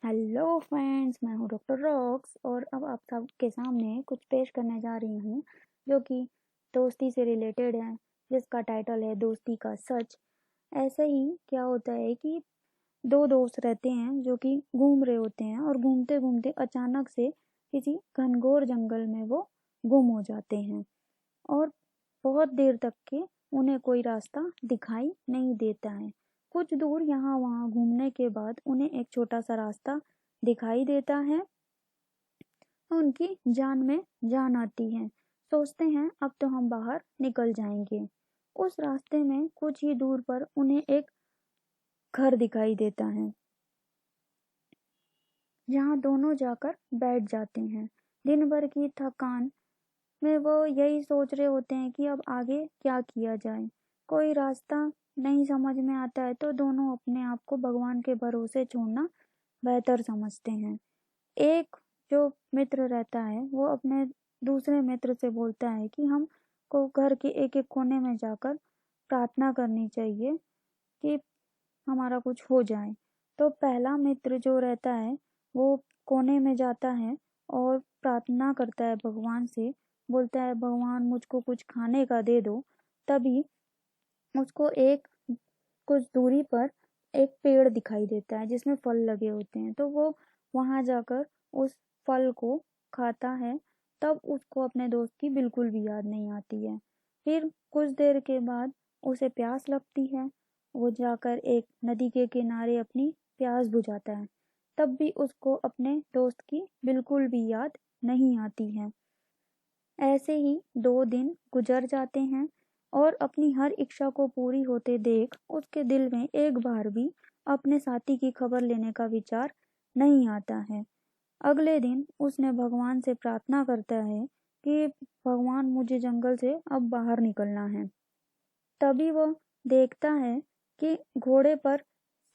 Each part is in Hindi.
हेलो फ्रेंड्स, मैं हूँ डॉक्टर रॉक्स और अब आप सबके सामने कुछ पेश करने जा रही हूँ जो कि दोस्ती से रिलेटेड है, जिसका टाइटल है दोस्ती का सच। ऐसे ही क्या होता है कि दो दोस्त रहते हैं जो कि घूम रहे होते हैं और घूमते घूमते अचानक से किसी घनघोर जंगल में वो गुम हो जाते हैं और बहुत देर तक के उन्हें कोई रास्ता दिखाई नहीं देता है। कुछ दूर यहाँ वहाँ घूमने के बाद उन्हें एक छोटा सा रास्ता दिखाई देता है और उनकी जान में जान आती है। सोचते हैं अब तो हम बाहर निकल जाएंगे। उस रास्ते में कुछ ही दूर पर उन्हें एक घर दिखाई देता है जहाँ दोनों जाकर बैठ जाते हैं। दिन भर की थकान में वो यही सोच रहे होते हैं कि अब आगे क्या किया जाए। कोई रास्ता नहीं समझ में आता है तो दोनों अपने आप को भगवान के भरोसे छोड़ना बेहतर समझते हैं। एक जो मित्र रहता है वो अपने दूसरे मित्र से बोलता है कि हम को घर के एक एक कोने में जाकर प्रार्थना करनी चाहिए कि हमारा कुछ हो जाए। तो पहला मित्र जो रहता है वो कोने में जाता है और प्रार्थना करता है भगवान से, बोलता है भगवान मुझको कुछ खाने का दे दो। तभी उसको एक कुछ दूरी पर एक पेड़ दिखाई देता है जिसमें फल लगे होते हैं, तो वो वहां जाकर उस फल को खाता है। तब उसको अपने दोस्त की बिल्कुल भी याद नहीं आती है। फिर कुछ देर के बाद उसे प्यास लगती है। वो जाकर एक नदी के किनारे अपनी प्यास बुझाता है। तब भी उसको अपने दोस्त की बिल्कुल भी याद नहीं आती है। ऐसे ही 2 दिन गुजर जाते हैं और अपनी हर इच्छा को पूरी होते देख उसके दिल में एक बार भी अपने साथी की खबर लेने का विचार नहीं आता है। अगले दिन उसने भगवान से प्रार्थना करता है कि भगवान मुझे जंगल से अब बाहर निकलना है। तभी वो देखता है कि घोड़े पर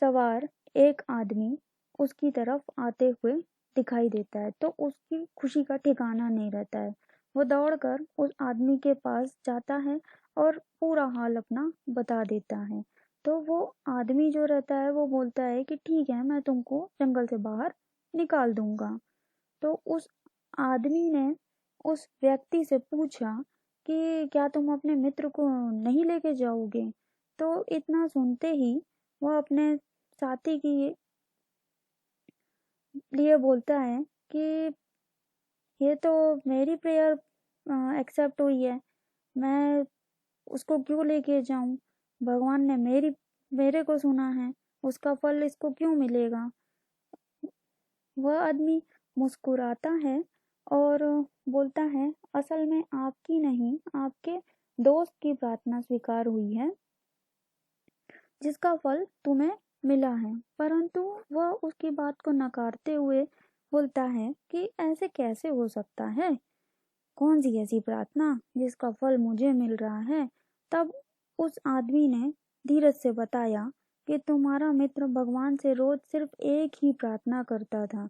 सवार एक आदमी उसकी तरफ आते हुए दिखाई देता है, तो उसकी खुशी का ठिकाना नहीं रहता है। वो दौड़कर उस आदमी के पास जाता है और पूरा हाल अपना बता देता है। तो वो आदमी जो रहता है वो बोलता है कि ठीक है, मैं तुमको जंगल से बाहर निकाल दूंगा। तो उस आदमी ने उस व्यक्ति से पूछा कि क्या तुम अपने मित्र को नहीं लेके जाओगे? तो इतना सुनते ही वह अपने साथी की लिए बोलता है कि ये तो मेरी प्रेयर एक्सेप्ट हुई है, मैं उसको क्यों लेके जाऊं? भगवान ने मेरे को सुना है, उसका फल इसको क्यों मिलेगा? वह आदमी मुस्कुराता है और बोलता है असल में आपकी नहीं, आपके दोस्त की प्रार्थना स्वीकार हुई है जिसका फल तुम्हें मिला है। परंतु वह उसकी बात को नकारते हुए बोलता है कि ऐसे कैसे हो सकता है? कौन सी ऐसी प्रार्थना जिसका फल मुझे मिल रहा है? तब उस आदमी ने धीरज से बताया कि तुम्हारा मित्र भगवान से रोज सिर्फ एक ही प्रार्थना करता था।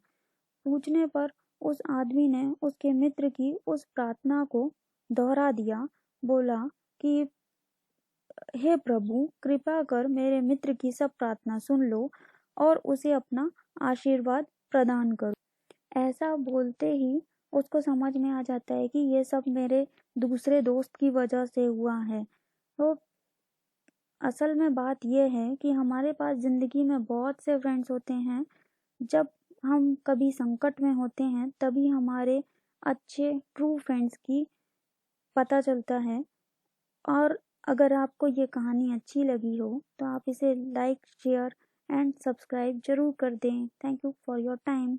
पूछने पर उस आदमी ने उसके मित्र की उस प्रार्थना को दोहरा दिया। बोला कि हे प्रभु, कृपा कर मेरे मित्र की सब प्रार्थना सुन लो और उसे अपना आशीर्वाद प्रदान करो। ऐसा बोलते ही उसको समझ में आ जाता है कि ये सब मेरे दूसरे दोस्त की वजह से हुआ है। तो असल में बात यह है कि हमारे पास जिंदगी में बहुत से फ्रेंड्स होते हैं। जब हम कभी संकट में होते हैं तभी हमारे अच्छे ट्रू फ्रेंड्स की पता चलता है। और अगर आपको ये कहानी अच्छी लगी हो तो आप इसे लाइक, शेयर एंड सब्सक्राइब जरूर कर दें। Thank you for your time.